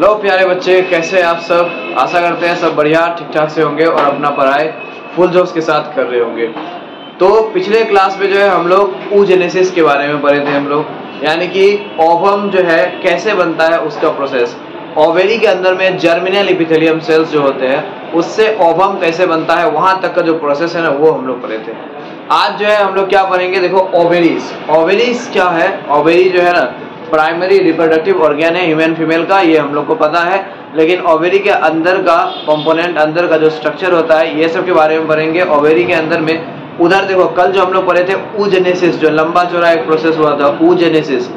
लो प्यारे बच्चे, कैसे हैं आप सब। आशा करते हैं सब बढ़िया ठीक ठाक से होंगे और अपना पढ़ाई फुल जोश के साथ कर रहे होंगे। तो पिछले क्लास में जो है हम लोग oogenesis के बारे में पढ़े थे हम लोग, यानी कि ओवम जो है कैसे बनता है उसका प्रोसेस। ओवेरी के अंदर में जर्मिनल एपिथेलियम सेल्स जो होते हैं उससे ओवम कैसे बनता है, वहां तक का जो प्रोसेस है ना वो हम लोग पढ़े थे। आज जो है हम लोग क्या पढ़ेंगे, देखो ओवेरीज। ओवेरीज क्या है? ओवेरी जो है ना प्राइमरी रिप्रोडक्टिव ऑर्गन है ह्यूमन फीमेल का, ये हम लोग को पता है। लेकिन ओवेरी के अंदर का कंपोनेंट, अंदर का जो स्ट्रक्चर होता है, ये सब के बारे में पढ़ेंगे। ओवेरी के अंदर में उधर देखो, कल जो हम लोग पढ़े थे oogenesis, जो लंबा चौड़ा एक प्रोसेस हुआ था oogenesis।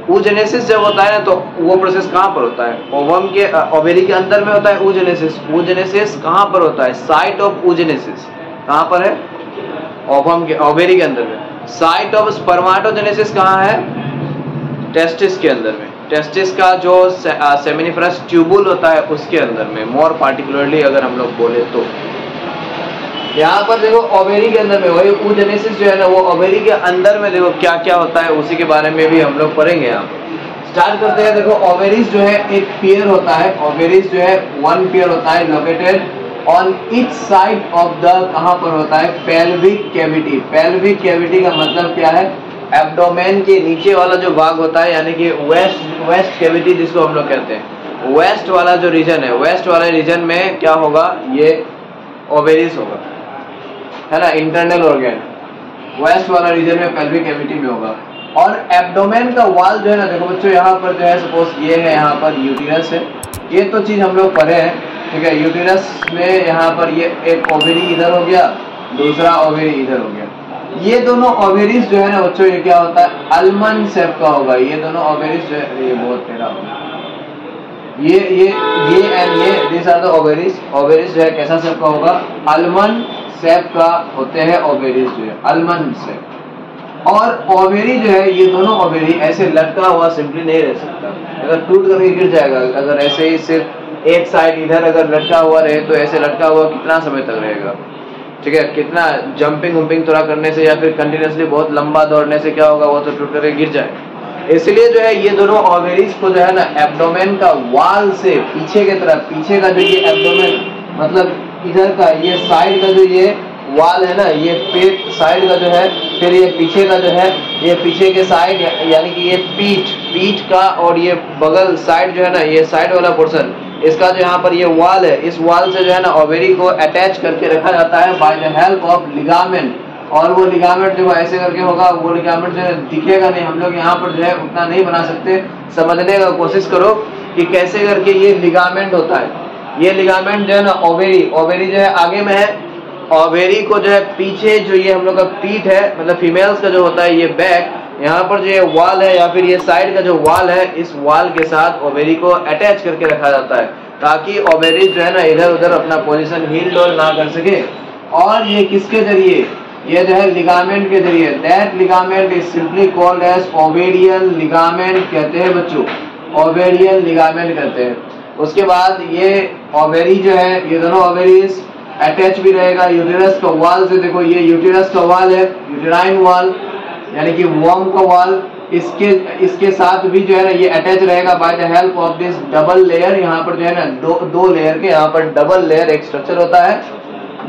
oogenesis जब होता है ना तो वो प्रोसेस कहाँ पर होता है? ओवम के ओवेरी के अंदर में होता है oogenesis। oogenesis कहाँ पर होता है? साइट ऑफ oogenesis कहाँ पर है? ओवम के ओवेरी के अंदर में। साइट ऑफ स्पर्माटोजेनेसिस कहाँ है? टेस्टिस के अंदर में। टेस्टिस का जो सेमिनिफरस ट्यूबुल होता है उसके अंदर में, मोर पार्टिकुलरली अगर हम लोग बोले तो। यहाँ पर देखो ओवेरी के अंदर में वही oogenesis जो है ना, वो ओवेरी के अंदर में देखो क्या क्या होता है, उसी के बारे में भी हम लोग पढ़ेंगे। यहाँ स्टार्ट करते हैं। देखो ओवेरीज जो है एक पेयर होता है। ओवेरीज जो है वन पेयर होता है, located on each side of the, कहाँ पर होता है? Pelvic cavity. पेल्विक कैविटी का मतलब क्या है? एब्डोमेन के नीचे वाला जो भाग होता है, यानी कि वेस्ट कैविटी जिसको हम लोग कहते हैं। वेस्ट वाला जो रीजन है, वेस्ट वाले रीजन में क्या होगा? ये ओवेरीज होगा, है ना, इंटरनल ऑर्गन। वेस्ट वाला रीजन में पेल्विक कैविटी में होगा। और एब्डोमेन का वॉल जो है ना, देखो बच्चों यहाँ पर जो है सपोज ये है, यहाँ पर यूटिरस है। ये तो चीज हम लोग पढ़े हैं, ठीक है। यूटिरस में यहाँ पर ये एक ओवेरी इधर हो गया, दूसरा ओवेरी इधर हो गया। ये दोनों ओवेरीज जो है ना बच्चों, ये क्या होता है? आलमंड शेप का होगा। ये दोनों ओवेरीज जो है, ये बहुत टेढ़ा होगा। ये एंड ये this are the ovaries. Ovaries जो है कैसा शेप का होगा? आलमंड शेप का होते हैं ओवेरीज जो है, आलमंड शेप। और ओवेरी जो है, ये दोनों ओवेरी ऐसे लटका हुआ सिंपली नहीं रह सकता, अगर टूट करके गिर जाएगा। अगर ऐसे ही सिर्फ एक साइड इधर अगर लटका हुआ रहे तो ऐसे लटका हुआ कितना समय तक रहेगा, ठीक है। कितना जंपिंग वंपिंग थोड़ा करने से या फिर कंटिन्यूसली बहुत लंबा दौड़ने से क्या होगा? वो तो टूट करके गिर जाए। इसलिए जो है ये दोनों ओवेरीज को जो है ना एब्डोमेन का वाल से पीछे की तरफ, पीछे का जो ये एब्डोमेन मतलब इधर का ये साइड का जो ये वाल है ना, ये पेट साइड का जो है, फिर ये पीछे का जो है, ये पीछे के साइड यानी कि ये पीठ का, और ये बगल साइड जो है ना, ये साइड वाला पोर्शन, इसका जो यहाँ पर ये वाल है, इस वाल से जो है ना ओवेरी को अटैच करके रखा जाता है by the help of ligament. और वो लिगामेंट जो ऐसे करके होगा, वो लिगामेंट जो है दिखेगा नहीं, हम लोग यहाँ पर जो है उतना नहीं बना सकते। समझने का कोशिश करो कि कैसे करके ये लिगामेंट होता है। ये लिगामेंट जो है ना ओवेरी जो है आगे में है, ओवेरी को जो है पीछे जो ये हम लोग का पीठ है, मतलब फीमेल्स का जो होता है ये बैक, यहाँ पर जो ये वाल है या फिर ये साइड का जो वाल है, इस वाल के साथ ओवेरी को अटैच करके रखा जाता है ताकि ओवेरी जो है ना इधर उधर अपना पोजीशन हील डोल ना कर सके। और ये किसके जरिए? ये जो है लिगामेंट के जरिए। That ligament is simply called as ovarian ligament कहते हैं बच्चों, ओवेरियन लिगामेंट कहते हैं। उसके बाद ये ओवेरी जो है, ये दोनों ओवेरीज अटैच भी रहेगा यूटेरस का वाल से। देखो ये यूटेरस का वाल है, यूटेराइन वाल यानी कि वॉर्म का वाल, इसके साथ भी जो है ना ये अटैच रहेगा by the help of this double layer. यहाँ पर जो है ना दो लेयर के, यहाँ पर डबल लेयर एक स्ट्रक्चर होता है।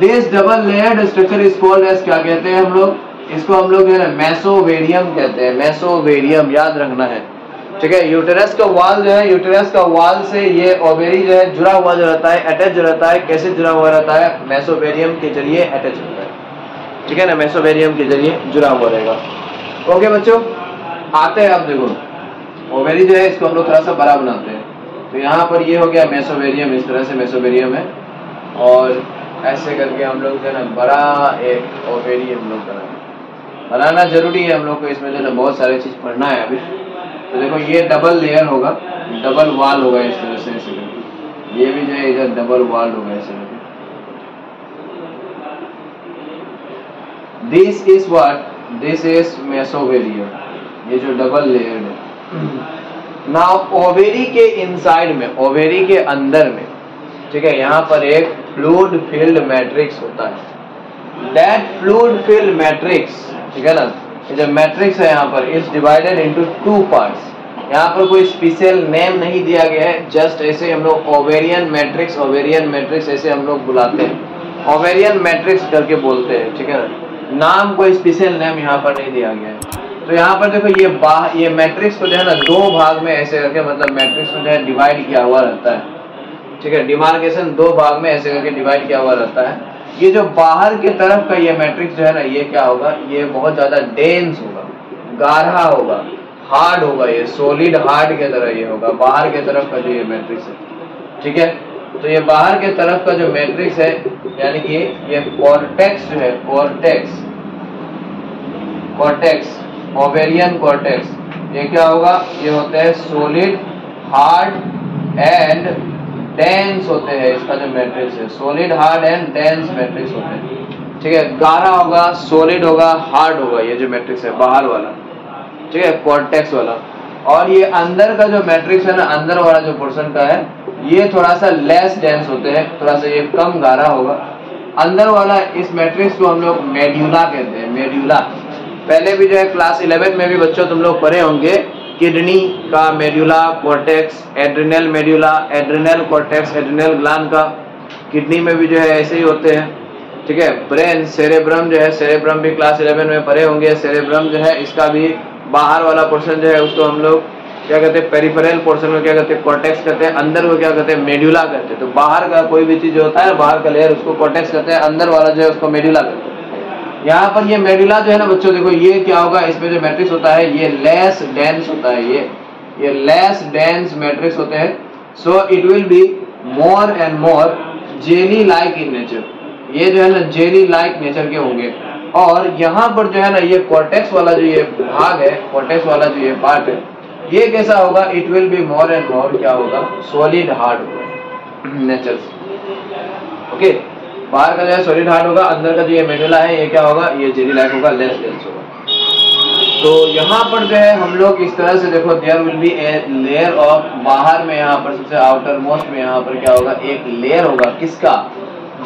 This double layered structure is called as, क्या कहते हैं हम लोग इसको? हम लोग जो है ना मेसोवेरियम कहते हैं। मेसोवेरियम याद रखना है, ठीक है। यूटेरस का वाल जो है, यूटेरस का वाल से ये ओवेरी जो है जुड़ा हुआ जो रहता है, अटैच जो रहता है, कैसे जुड़ा हुआ रहता है? मेसोवेरियम के जरिए अटैच होता है, ठीक है ना, मेसोवेरियम के जरिए जुड़ा हुआ रहेगा। ओके बच्चों, आते हैं। अब देखो ओवेरी जो है इसको हम लोग थोड़ा सा बड़ा बनाते हैं। तो यहाँ पर ये हो गया मेसोवेरियम, इस तरह से मेसोवेरियम है, और ऐसे करके हम लोग जो है ना बड़ा एक ओवेरी हम लोग बनाना जरूरी है हम लोग को। इसमें जो है ना बहुत सारी चीज पढ़ना है अभी। तो देखो ये डबल लेयर होगा, डबल वाल होगा इस तरह से, ऐसे करके ये भी जो है इधर डबल वाल होगा ऐसे करके। This is what? This is mesovarium, ये जो डबल लेयर है। नाउ ओवेरी के इनसाइड में, ओवेरी के अंदर में, ठीक है, यहाँ पर एक फ्लूइड फिल्ड मैट्रिक्स होता है। दैट फ्लूइड फिल्ड मैट्रिक्स, ठीक है ना, ये जो मैट्रिक्स है यहाँ पर is divided into two parts. यहाँ पर कोई स्पेशल नेम नहीं दिया गया है, जस्ट ऐसे हम लोग ओवेरियन मैट्रिक्स ऐसे हम लोग बुलाते हैं, ओवेरियन मैट्रिक्स करके बोलते हैं, ठीक है ना। नाम कोई स्पेशल नेम यहाँ पर नहीं दिया गया है। तो यहाँ पर देखो ये मैट्रिक्स को जो है ना दो भाग में ऐसे करके, मतलब मैट्रिक्स को जो है डिवाइड किया हुआ रहता है, ठीक है। डिमार्केशन दो भाग में ऐसे करके डिवाइड किया हुआ रहता है। ये जो बाहर के तरफ का ये मैट्रिक्स जो है ना, ये क्या होगा, ये बहुत ज्यादा डेंस होगा, गाढ़ा होगा, हार्ड होगा, ये सॉलिड हार्ड के तरह ये होगा बाहर के तरफ का जो ये मैट्रिक्स है, ठीक है। तो ये बाहर के तरफ का जो मैट्रिक्स है, यानी कि ये कॉर्टेक्स जो है, कॉर्टेक्स ओवेरियन कॉर्टेक्स, ये क्या होगा, ये होते हैं सॉलिड हार्ड एंड डेंस होते हैं। इसका जो मैट्रिक्स है solid hard and dense matrix होते हैं, ठीक है। गाढ़ा होगा, सॉलिड होगा, हार्ड होगा, ये जो मैट्रिक्स है बाहर वाला, ठीक है, कॉर्टेक्स वाला। और ये अंदर का जो मैट्रिक्स है ना, अंदर वाला जो पोर्शन का है, ये थोड़ा सा लेस डेंस होते हैं, थोड़ा सा ये कम गाढ़ा होगा। अंदर वाला इस मैट्रिक्स को हम लोग मेड्यूला कहते हैं, मेड्यूला। पहले भी जो है क्लास 11 में भी बच्चों तुम लोग पढ़े होंगे, किडनी का medulla, cortex, adrenal medulla, adrenal cortex, adrenal gland का किडनी में भी जो है ऐसे ही होते हैं, ठीक है। ब्रेन, सेरेब्रम जो है, सेरेब्रम भी क्लास 11 में पढ़े होंगे। सेरेब्रम जो है, इसका भी बाहर वाला पोर्शन जो है उसको हम लोग क्या कहते हैं, पेरिफेरल पोर्शन को क्या कहते हैं, कॉर्टेक्स कहते हैं। अंदर को क्या कहते हैं, मेड्यूला कहते हैं। तो बाहर का कोई भी चीज होता है, बाहर का लेयर, उसको कॉर्टेक्स कहते हैं, अंदर वाला जो है उसको मेड्यूला कहते हैं। यहाँ पर ये मेडुला जो है ना बच्चों, देखो ये क्या होगा, इसमें जो मैट्रिक्स होता है ये लेस डेंस होता है, ये लेस डेंस मैट्रिक्स होते हैं। So it will be more and more jelly like in nature, ये जो है ना जेली लाइक नेचर के होंगे। और यहाँ पर जो है ना ये कॉर्टेक्स वाला जो ये भाग है, कॉर्टेक्स वाला जो ये पार्ट है, ये कैसा होगा, it will be more and more क्या होगा, सॉलिड हार्ड होगा नेचर से, ओके। बाहर का जो है सॉलिड हार्ड होगा, अंदर का जो ये मेडुला है ये क्या होगा, ये जेली लाइक होगा, लेस डेंस होगा। तो यहाँ पर जो है हम लोग इस तरह से देखो, there will be a layer of, बाहर में यहाँ पर सबसे आउटर मोस्ट में यहाँ पर क्या होगा, एक लेयर होगा, किसका,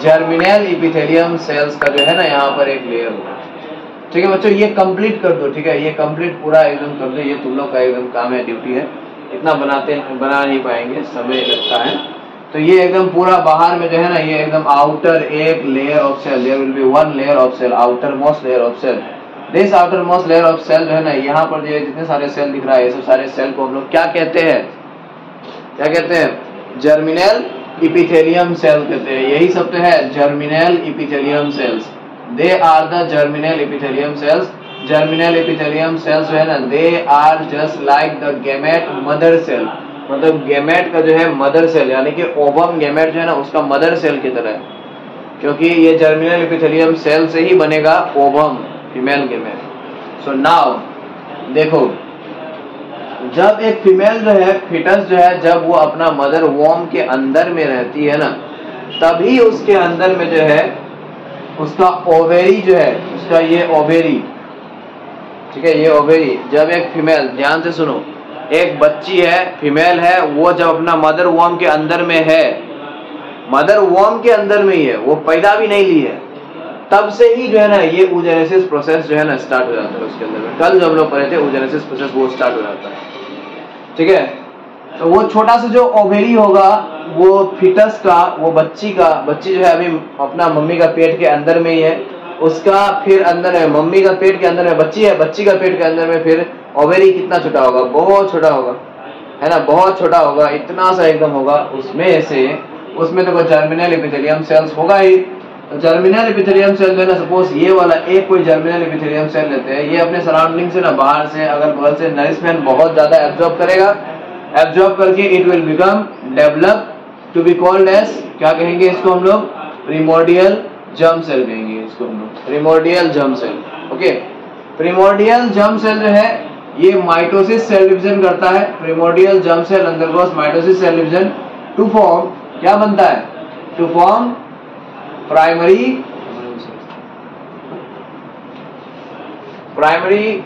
जर्मिनल इपिथेलियम सेल्स का जो है ना यहाँ पर एक लेयर होगा, ठीक है बच्चों। ये कंप्लीट कर दो, ठीक है, ये कंप्लीट पूरा एकदम कर दो, ये तुम लोग का एकदम काम है, ड्यूटी है। इतना बना नहीं पाएंगे, समय लगता है। तो ये एकदम पूरा बाहर में जो है ना, ये एकदम आउटर एक layer of cell, there will be one layer of cell, outer most layer of cell. This outer most layer of cell जो है ना, यहाँ पर जो जितने सारे सेल दिख रहा है, ये सब सारे सेल को हम लोग क्या कहते हैं, क्या कहते हैं, जर्मिनल इपिथेलियम सेल कहते हैं। यही सब तो है germinal epithelium cells, they are the germinal epithelium cells. Germinal epithelium cells जो है ना, they are just like the gamete mother cell, मतलब गैमेट का जो है मदर सेल, यानी कि ओवम गैमेट जो है ना उसका मदर सेल की तरह है, क्योंकि ये जर्मिनल एपिथेलियम सेल से ही बनेगा ovum, female gamete. So now देखो, जब एक फीमेल जो है, फिटस जो है, जब वो अपना मदर वॉर्म के अंदर में रहती है ना, तभी उसके अंदर में जो है उसका ओवेरी जो है, उसका ये ओवेरी, ठीक है, ये ओवेरी, जब एक फीमेल, ध्यान से सुनो, एक बच्ची है, फीमेल है, वो जब अपना मदर वॉर्म के अंदर में है, मदर वॉर्म के अंदर में ही है, वो पैदा भी नहीं ली है, तब से ही जो है ना ये oogenesis प्रोसेस जो है ना स्टार्ट हो जाता है उसके अंदर में। कल जो हम लोग पढ़े थे oogenesis प्रोसेस, वो स्टार्ट हो जाता है, ठीक है। तो वो छोटा सा जो ओवेरी होगा, वो फिटस का, वो बच्ची जो है अभी अपना मम्मी का पेट के अंदर में ही है, उसका फिर अंदर है, मम्मी का पेट के अंदर में बच्ची है, बच्ची का पेट के अंदर में फिर ओवेरी कितना छोटा होगा, बहुत छोटा होगा, है ना, बहुत छोटा होगा, इतना सा एकदम होगा। उसमें तो कोई जर्मिनल एपिथेलियम सेल्स होगा ही। तो जर्मिनल एपिथेलियम सेल जो है ना, सपोज ये वाला एक कोई जर्मिनल एपिथेलियम सेल लेते हैं, ये अपने सराउंडिंग से ना, बाहर से अगल बगल से नरिशमेंट बहुत ज्यादा एब्जॉर्ब करेगा, एब्जॉर्ब करके it will become develop to be called as, क्या कहेंगे इसको हम लोग, प्रिमोर्डियल जर्म सेल कहेंगे इसको हम लोग, primordial germ cell, okay. Primordial germ cell जो है ये माइटोसिस सेल डिवीजन करता है। Primordial germ cell undergoes mitosis cell division to form, क्या बनता है, टू फॉर्म प्राइमरी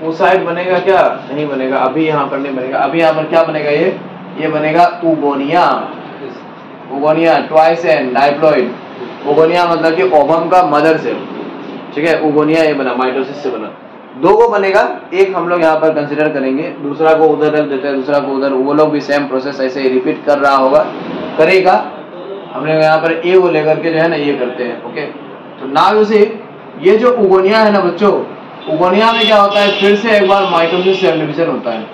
oocyte बनेगा, क्या नहीं बनेगा, अभी यहाँ पर नहीं बनेगा, अभी यहाँ पर क्या बनेगा, ये बनेगा oogonia, twice and diploid. oogonia मतलब कि ओवम का मदर सेल, ठीक है, oogonia ये बना, माइटोसिस से बना। दो को बनेगा, एक हम लोग यहाँ पर कंसिडर करेंगे, दूसरा को उधर रख देते हैं, दूसरा को उधर, वो लोग भी सेम प्रोसेस ऐसे ही रिपीट कर रहा होगा, करेगा। हमने यहाँ पर ए को लेकर के जो है ना ये करते हैं। ओके, तो नाउ यू सी, ये जो उगोनिया है ना बच्चों, उगोनिया में क्या होता है, फिर से एक बार माइटोसिस सेल डिवीजन होता है,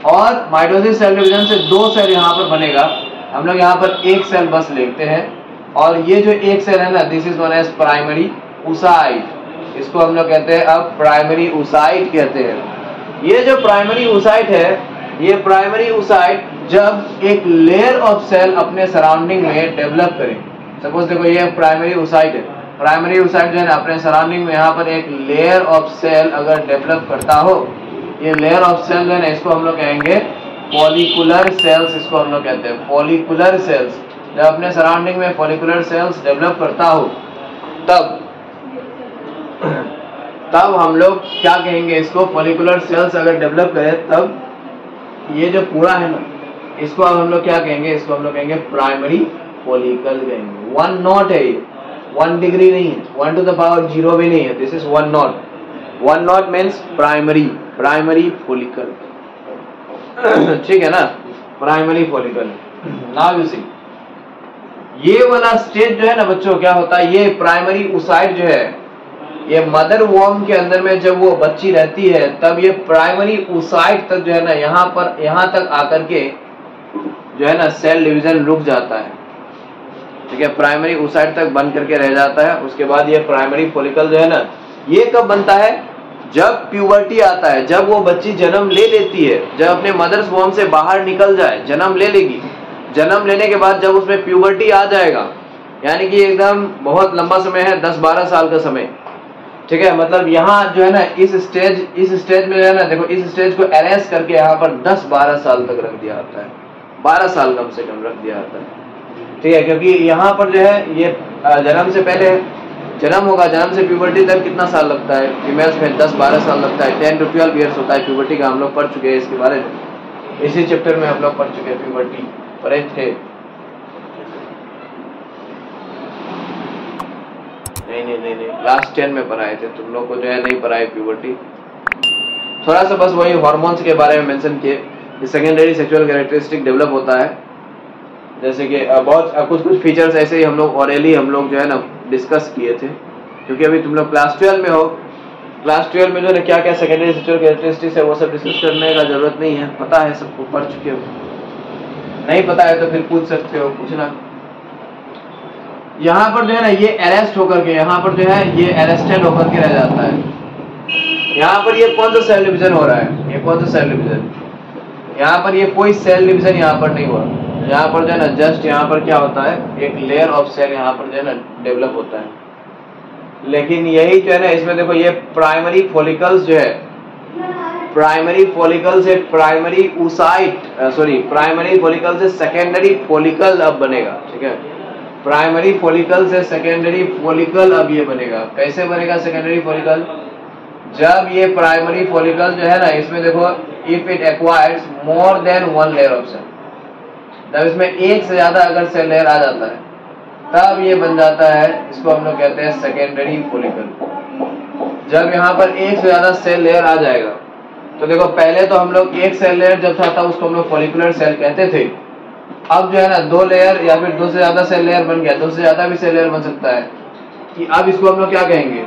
और माइटोसिस सेल डिवीजन से दो सेल यहाँ पर बनेगा। हम लोग यहाँ पर एक सेल बस लेते हैं, और ये जो एक सेल है ना, this is known as primary oocyte, इसको हम लोग कहते हैं अब प्राइमरी oocyte कहते हैं। ये जो प्राइमरी oocyte है, ये प्राइमरी oocyte जब एक लेयर ऑफ सेल अपने सराउंडिंग में डेवलप करे, सपोज देखो ये प्राइमरी oocyte है, प्राइमरी oocyte जो है ना अपने सराउंडिंग में यहाँ पर एक लेयर ऑफ सेल अगर डेवलप करता हो, ये लेयर ऑफ सेल जो है ना इसको हम लोग कहेंगे फॉलिकुलर सेल्स, इसको हम लोग कहते हैं फॉलिकुलर सेल्स। जब अपने सराउंडिंग में फॉलिकुलर सेल्स डेवलप करता हो, तब हम लोग क्या कहेंगे, इसको फॉलिकुलर सेल्स अगर डेवलप करे, तब ये जो पूरा है ना, इसको अब हम लोग क्या कहेंगे, इसको हम लोग कहेंगे प्राइमरी फॉलिकल कहेंगे। 1 नॉट है ये, 1 डिग्री नहीं है, 1 टू द पावर 0 भी नहीं है, this is 1 not. 1 not means primary follicle, ठीक है ना, primary follicle. Now you see, ये वाला स्टेज जो है ना बच्चों, क्या होता है, ये प्राइमरी oocyte जो है, ये मदर वॉर्म के अंदर में जब वो बच्ची रहती है, तब ये प्राइमरी oocyte तक जो है ना, यहाँ तक आकर के जो है ना सेल डिवीजन रुक जाता है, ठीक है, प्राइमरी oocyte तक बन करके रह जाता है। उसके बाद ये प्राइमरी फॉलिकल जो है ना, ये कब बनता है, जब प्यूबर्टी आता है, जब वो बच्ची जन्म ले लेती है, जब अपने मदर्स वॉर्म से बाहर निकल जाए, जन्म ले लेगी, जन्म लेने के बाद जब उसमें प्यूबर्टी आ जाएगा, यानी कि एकदम बहुत लंबा समय है, 10-12 साल का समय, ठीक है, मतलब यहाँ जो है ना इस स्टेज में जो है ना, देखो इस स्टेज को अरेस्ट करके यहाँ पर 10-12 साल तक रख दिया जाता है, 12 साल कम से कम रख दिया जाता है, ठीक है, क्योंकि यहाँ पर जो है ये जन्म से पहले जन्म होगा, जन्म से प्यूबर्टी तक कितना साल लगता है, फीमेल्स में 10-12 साल लगता है, 10 to 12 ईयर्स होता है प्यूबर्टी का। हम लोग पढ़ चुके हैं इसके बारे में, इसी चैप्टर में हम लोग पढ़ चुके हैं, प्यूबर्टी पढ़े थे, नहीं क्लास 10 में पढ़ाए थे, तुम लोग को जो है नहीं पढ़ाए प्यूबर्टी। थोड़ा सा बस वही हार्मोन्स के बारे में मेंशन किए, सेकेंडरी सेक्सुअल कैरेक्टरिस्टिक डेवलप होता है, जैसे कि बहुत कुछ फीचर्स ऐसे ही हम लोग ऑरेली हम लोग जो है ना डिस्कस किए थे, क्योंकि अभी तुम लोग क्लास 12 में हो, क्लास 12 में जो है क्या क्या सेकेंडरी सेक्सुअल कैरेक्टरिस्टिक्स है वो सब डिस्कस करने का जरूरत नहीं है, पता है सबको, पढ़ चुके हो, नहीं पता है तो फिर पूछ सकते हो, पूछना। यहाँ पर जो है ना ये अरेस्ट होकर के, यहाँ पर जो है ये अरेस्टेड होकर के रह जाता है। यहाँ पर ये कौन सा सेल डिवीजन हो रहा है, ये कौन सा सेल डिवीजन, यहाँ पर ये कोई सेल डिवीजन यहाँ पर नहीं हुआ, यहाँ पर जो है ना जस्ट यहाँ पर क्या होता है, एक लेयर ऑफ सेल यहाँ पर जो है ना डेवलप होता है। लेकिन यही जो है ना इसमें देखो, ये प्राइमरी फॉलिकल्स जो है, प्राइमरी फॉलिकल से primary oocyte, sorry primary follicle से सेकेंडरी फॉलिकल अब बनेगा, ठीक है, प्राइमरी फॉलिकल से सेकेंडरी फॉलिकल अब ये बनेगा। कैसे बनेगा सेकेंडरी फॉलिकल, जब ये प्राइमरी फॉलिकल जो है ना, इसमें देखो if it acquires more than 1 layer of cell, जब इसमें एक से ज्यादा अगर सेल लेयर आ जाता है, तब ये बन जाता है, इसको हम लोग कहते हैं सेकेंडरी फॉलिकल। जब यहाँ पर एक से ज्यादा सेल लेयर आ जाएगा, तो देखो पहले तो हम लोग एक सेल लेयर जब था उसको हम लोग फॉलिकुलर सेल कहते थे, अब जो है ना 2 लेयर या फिर 2 से ज्यादा सेल लेयर बन गया, 2 से ज्यादा भी सेल लेयर बन सकता है, कि अब इसको हम लोग क्या कहेंगे,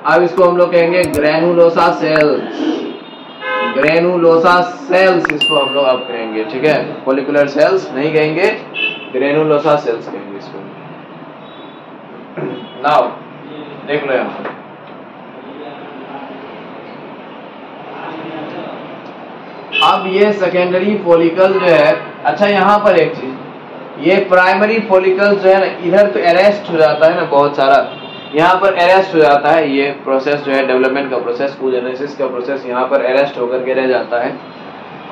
अब इसको हम लोग कहेंगे ग्रेनुलोसा सेल्स, ग्रेनुलोसा सेल्स इसको हम लोग अब कहेंगे, ठीक है, फॉलिकुलर सेल्स नहीं कहेंगे, ग्रेनुलोसा सेल्स कहेंगे इसको। नाउ देख लो यहाँ पर, अब ये सेकेंडरी फॉलिकल जो है, अच्छा यहाँ पर एक चीज, ये प्राइमरी फॉलिकल जो है ना इधर तो अरेस्ट हो जाता है ना, बहुत सारा यहाँ पर अरेस्ट हो जाता है, ये प्रोसेस जो है डेवलपमेंट का प्रोसेस, oogenesis का प्रोसेस यहाँ पर अरेस्ट होकर के रह जाता है।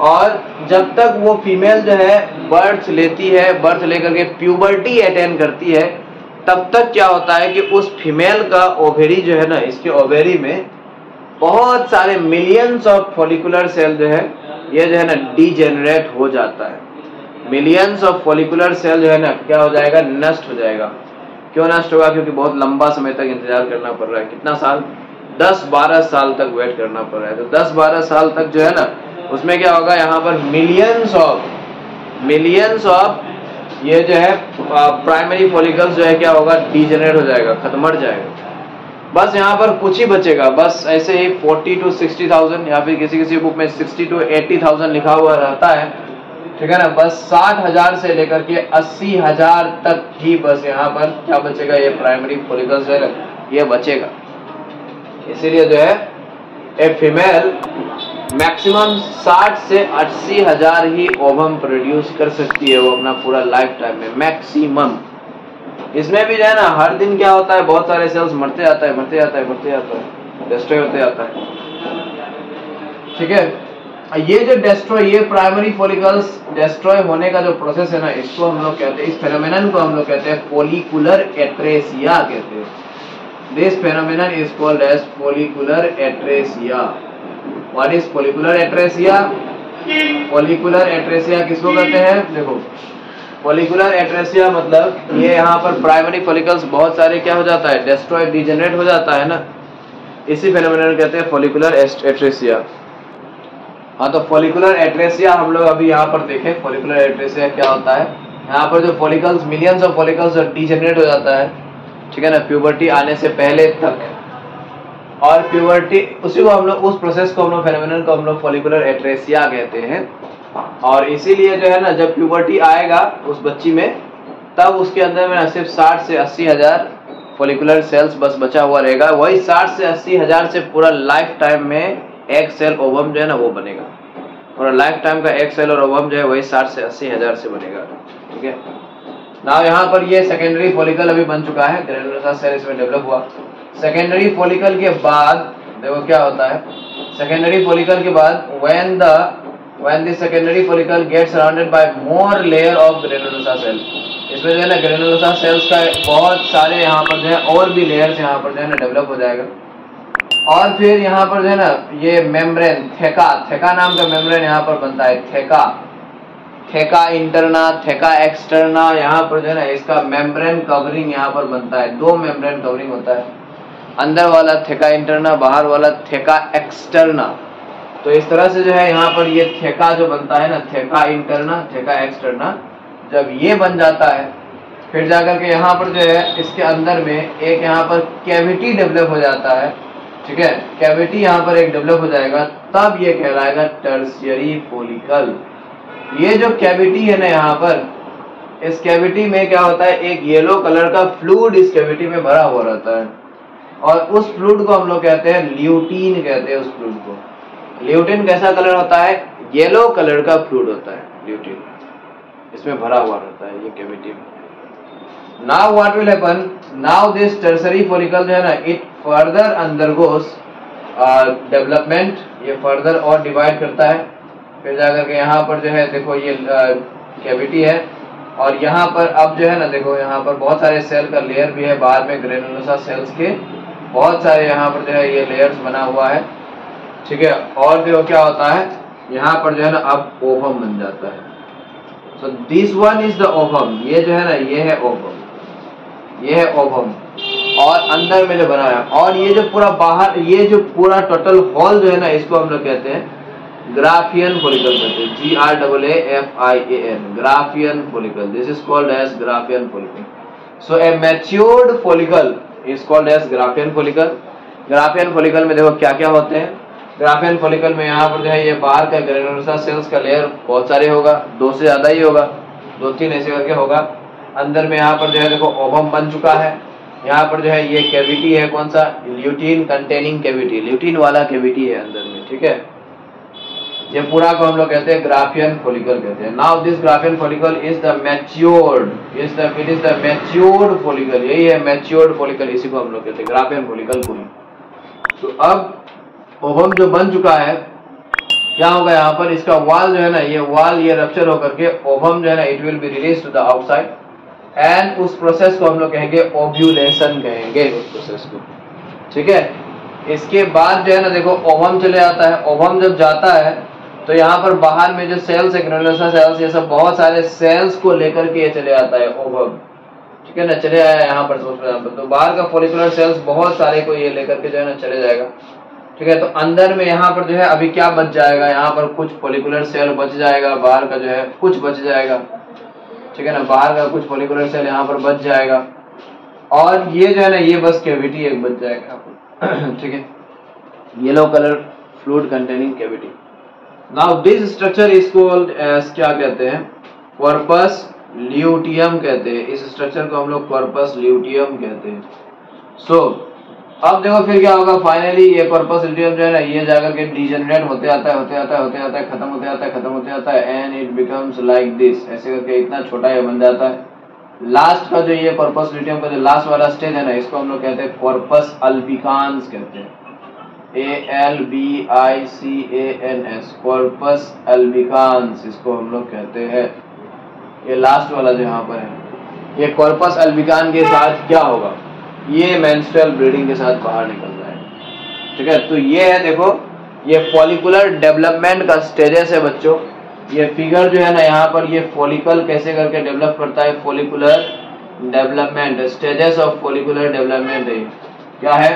और जब तक वो फीमेल जो है बर्थ लेती है, बर्थ लेकर के प्यूबर्टी अटेन करती है, तब तक क्या होता है कि उस फीमेल का ओवेरी जो है ना, इसके ओवेरी में बहुत सारे मिलियंस ऑफ फॉलिकुलर सेल जो है ये जो है ना डीजेनरेट हो जाता है। मिलियंस ऑफ फॉलिकुलर सेल जो है ना क्या हो जाएगा, नष्ट हो जाएगा। क्यों नष्ट होगा, क्योंकि बहुत लंबा समय तक इंतजार करना पड़ रहा है, कितना साल, 10-12 साल तक वेट करना पड़ रहा है। तो 10-12 साल तक जो है ना, उसमें क्या होगा, यहाँ पर मिलियंस ऑफ ये जो है प्राइमरी फॉलिकल्स जो है क्या होगा, डीजेनरेट हो जाएगा, खत्म मर जाएगा। बस यहाँ पर कुछ ही बचेगा, बस ऐसे ही 40 to 60,000 या फिर किसी किसी बुक में 60 to 80,000 लिखा हुआ रहता है, ठीक है ना। बस 60,000 से लेकर के 80,000 तक ही बस यहाँ पर क्या बचेगा, ये प्राइमरी फॉलिकल्स है ये बचेगा। इसीलिए जो है ए फीमेल मैक्सिमम 60 से 80,000 ही ओवम प्रोड्यूस कर सकती है वो अपना पूरा लाइफ टाइम में, मैक्सिमम। इसमें भी जो है ना, हर दिन क्या होता है, बहुत सारे सेल्स मरते जाता है, डिस्ट्रॉय होते जाता है, ठीक है। ये जो डिस्ट्रॉय, ये प्राइमरी फॉलिकल्स डिस्ट्रॉय होने का जो प्रोसेस है ना, इसको हम लोग कहते हैं, इस फेनोमेनन को हम लोग कहते हैं फॉलिकुलर एट्रेसिया कहते हैं। This phenomenon is called as follicular atresia. What is follicular atresia? Follicular atresia किसको कहते हैं? देखो, फॉलिकुलर एट्रेसिया मतलब ये यहाँ पर प्राइमरी फॉलिकल्स बहुत सारे क्या हो जाता है, डिस्ट्रॉय, डीजेनरेट हो जाता है ना, इसी फेनोमेनन कहते हैं फॉलिकुलर एट्रेसिया। हाँ, तो फॉलिकुलर एट्रेसिया हम लोग अभी यहाँ पर देखें, फॉलिकुलर एट्रेसिया क्या होता है। यहाँ पर जो follicles, millions of follicles degenerate हो जाता है, ठीक है ना, प्यूबर्टी आने से पहले तक। और प्यूबर्टी, उसी को हम लोग, उस प्रोसेस को हम लोग, फेनोमेनन को हम लोग फॉलिकुलर एट्रेसिया कहते हैं। और इसीलिए जो है ना, जब प्यूबर्टी आएगा उस बच्ची में, तब उसके अंदर में सिर्फ 60 से 80,000 फॉलिकुलर सेल्स बस बचा हुआ रहेगा। वही 60 से 80,000 से पूरा लाइफ टाइम में एक सेल ओवम जो है ना वो बनेगा, और लाइफ टाइम का एक सेल और ओवम जो है वही 60 से 80,000 से बनेगा, ठीक है ना। यहाँ पर ये सेकेंडरी फॉलिकल अभी बन चुका है, ग्रैन्युलोसा सेल इसमें डेवलप हुआ। सेकेंडरी फॉलिकल के बाद देखो क्या होता है, सेकेंडरी फॉलिकल के बाद when the secondary follicle gets surrounded by more layer of granulosa cell, इसमें जो है ना ग्रेनुलोसा सेल्स का बहुत सारे यहाँ पर जो है और भी लेयर्स यहाँ पर जो है ना डेवलप हो जाएगा। और फिर यहाँ पर जो है ना ये मेम्ब्रेन, थेका नाम का मेम्ब्रेन यहाँ पर बनता है, थेका इंटरना, थेका एक्सटर्ना, यहाँ पर जो है ना इसका मेम्ब्रेन कवरिंग यहाँ पर बनता है। 2 मेम्ब्रेन कवरिंग होता है, अंदर वाला थेका इंटरना, बाहर वाला थेका एक्सटर्ना। तो इस तरह से जो है यहाँ पर ये थेका जो बनता है ना, थेका इंटरना, थेका एक्सटर्ना, जब ये बन जाता है फिर जाकर के यहाँ पर जो है इसके अंदर में एक यहाँ पर कैविटी डेवलप हो जाता है, ठीक है। कैविटी यहाँ पर एक डेवलप हो जाएगा, तब ये कहलाएगा टर्शियरी फॉलिकल। ये जो कैविटी है ना यहाँ पर, इस कैविटी में क्या होता है, एक येलो कलर का फ्लूइड इस कैविटी में भरा हुआ रहता है, और उस फ्लूइड को हम लोग कहते हैं ल्यूटीन कहते हैं। उस फ्लूइड को ल्यूटीन कैसा कलर होता है, येलो कलर का फ्लूइड होता है ल्यूटीन, इसमें भरा हुआ रहता है ये कैविटी में। Now what will happen, now this tertiary follicle जो है ना, इट फर्दर अंडरगोस डेवलपमेंट, ये फर्दर और डिवाइड करता है। फिर जाकर के यहाँ पर जो है देखो ये कैविटी है, और यहाँ पर अब जो है ना देखो यहाँ पर बहुत सारे सेल का लेयर भी है, बाहर में ग्रेनुलोसा सेल्स के बहुत सारे यहाँ पर जो है ये लेयर्स बना हुआ है, ठीक है। और देखो क्या होता है, यहाँ पर जो है ना अब ओवम बन जाता है। So this one is the ovum, ये जो है ना ये है ओवम, ये है ओवम, और अंदर में जो बना है, और ये जो पूरा बाहर, ये जो पूरा टोटल हॉल जो है ना, इसको हम लोग कहते हैं ग्राफियन फॉलिकल कहते हैं, GRAAFIAN, Graafian follicle. This is called as Graafian follicle. So a matured follicle is called as Graafian follicle. Graafian follicle में देखो क्या क्या होते हैं। ग्राफियन फॉलिकल में यहाँ पर जो है ये बाहर का ग्रेनुलोसा सेल्स का लेयर बहुत सारे होगा, 2 से ज्यादा ही होगा, 2-3 ऐसे करके होगा। अंदर में यहाँ पर जो है देखो ओवम बन चुका है। यहाँ पर जो है ये कैविटी है, कौन सा, ल्यूटीन कंटेनिंग कैविटी, ल्यूटीन वाला कैविटी है अंदर में, ठीक है। ये पूरा को हम लोग कहते हैं ग्राफियन फॉलिकल कहते हैं। Now this Graafian follicle is the matured, it is the matured follicle, यही है मैच्योर्ड फॉलिकल, इसी को हम लोग कहते हैं ग्राफियन फॉलिकल को। तो अब ओवम जो बन चुका है, क्या होगा यहाँ पर, इसका वॉल जो है ना, ये वॉल ये रप्चर होकर के ओवम जो है ना, it will be release to the outside, and उस प्रोसेस को हम लोग कहेंगे ओव्यूलेशन कहेंगे उस प्रोसेस को, ठीक है। इसके बाद जो है ना देखो ओवम चले जाता है। ओवम जब जाता है तो यहाँ पर बाहर में जो सेल्स है, ग्रेनुलोसा सेल्स, ये सब बहुत सारे सेल्स को लेकर के ये चले आता है ओवम। ठीक है ना, चले आया यहाँ पर सपोज फॉर एग्जाम्पल, तो बाहर का फॉलिकुलर सेल्स बहुत सारे को ये लेकर के जो है ना चले जाएगा। ठीक है, तो अंदर में यहाँ पर जो है अभी क्या बच जाएगा, यहाँ पर कुछ फॉलिकुलर सेल बच जाएगा, बाहर का जो है कुछ बच जाएगा। ठीक है ना, बाहर का कुछ फॉलिकुलर सेल यहाँ पर बच जाएगा, और ये जो है ना ये बस कैविटी एक बच जाएगा यहाँ पर। ठीक है, yellow colour fluid containing cavity. Now this structure is called as, क्या कहते हैं, कॉर्पस ल्यूटियम कहते हैं। इस स्ट्रक्चर को हम लोग कॉर्पस ल्यूटियम कहते हैं। सो अब देखो फिर क्या होगा, फाइनली ये कॉर्पस ल्यूटियम जो है ना ये जाकर के डिजेनरेट होते आता है, खत्म होते आता है, and it becomes like this, ऐसे करके इतना छोटा ये बन जाता है। लास्ट का जो ये कॉर्पस ल्यूटियम का जो लास्ट वाला स्टेज है ना, इसको हम लोग कहते हैं कॉर्पस अल्बिकान्स कहते हैं, ALBICANS, कॉर्पस अल्बिकान्स इसको हम लोग कहते हैं। ये लास्ट वाला जो यहाँ पर है, ये कॉर्पस अल्बिकान के साथ क्या होगा, ये मेंस्ट्रुअल ब्लीडिंग के साथ बाहर निकल जाएगा। ठीक है, तो ये है देखो, ये फॉलिकुलर डेवलपमेंट का स्टेजेस है बच्चों। ये फिगर जो है ना यहाँ पर, ये फॉलिकल कैसे करके डेवलप करता है, follicular development, stages of follicular development है। क्या है,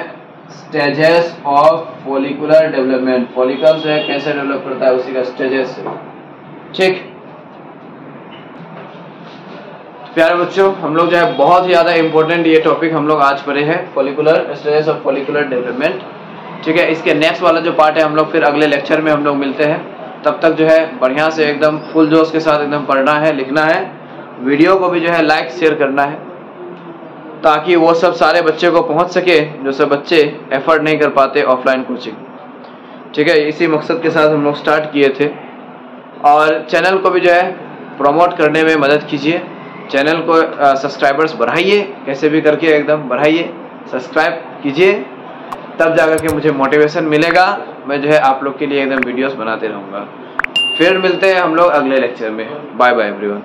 stages of follicular development, follicle जो है कैसे डेवलप करता है उसी का स्टेजेस है। ठीक, प्यारे बच्चों, हम लोग जो है बहुत ही ज्यादा इंपॉर्टेंट ये टॉपिक हम लोग आज पढ़े हैं, follicular stages of follicular development. ठीक है, इसके नेक्स्ट वाला जो पार्ट है हम लोग फिर अगले लेक्चर में हम लोग मिलते हैं। तब तक जो है बढ़िया से एकदम फुल जोश के साथ एकदम पढ़ना है, लिखना है, वीडियो को भी जो है लाइक शेयर करना है, ताकि वो सब सारे बच्चे को पहुंच सके जो सब बच्चे एफर्ट नहीं कर पाते ऑफलाइन कोचिंग। ठीक है, इसी मकसद के साथ हम लोग स्टार्ट किए थे। और चैनल को भी जो है प्रमोट करने में मदद कीजिए, चैनल को सब्सक्राइबर्स बढ़ाइए, कैसे भी करके एकदम बढ़ाइए, सब्सक्राइब कीजिए, तब जाकर के मुझे मोटिवेशन मिलेगा, मैं जो है आप लोग के लिए एकदम वीडियोस बनाते रहूँगा। फिर मिलते हैं हम लोग अगले लेक्चर में। Bye bye everyone.